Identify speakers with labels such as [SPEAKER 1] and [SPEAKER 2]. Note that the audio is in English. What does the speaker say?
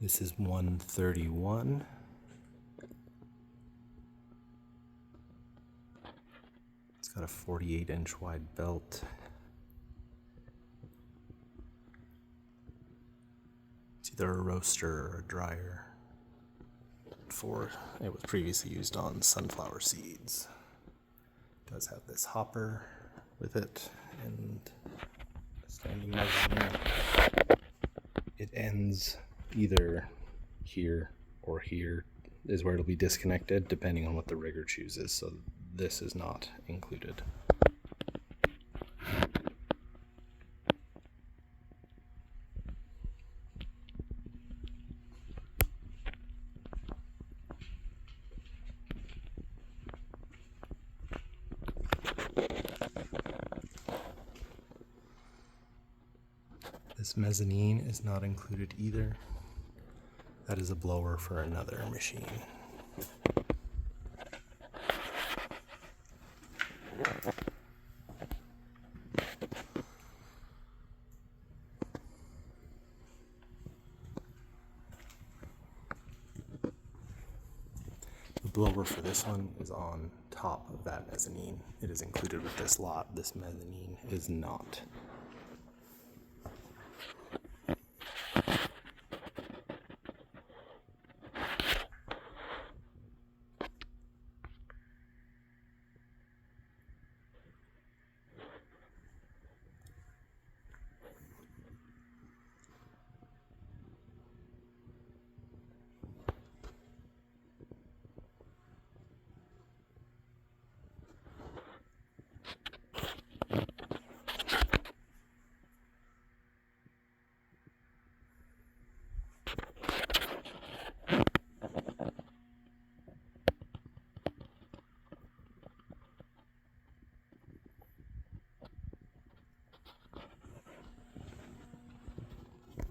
[SPEAKER 1] This is 131. It's got a 48-inch wide belt. It's either a roaster or a dryer. It was previously used on sunflower seeds. It does have this hopper with it and a standing measurement. It ends either here or here is where it'll be disconnected depending on what the rigger chooses, so this is not included. This mezzanine is not included either. That is a blower for another machine. The blower for this one is on top of that mezzanine. It is included with this lot. This mezzanine is not.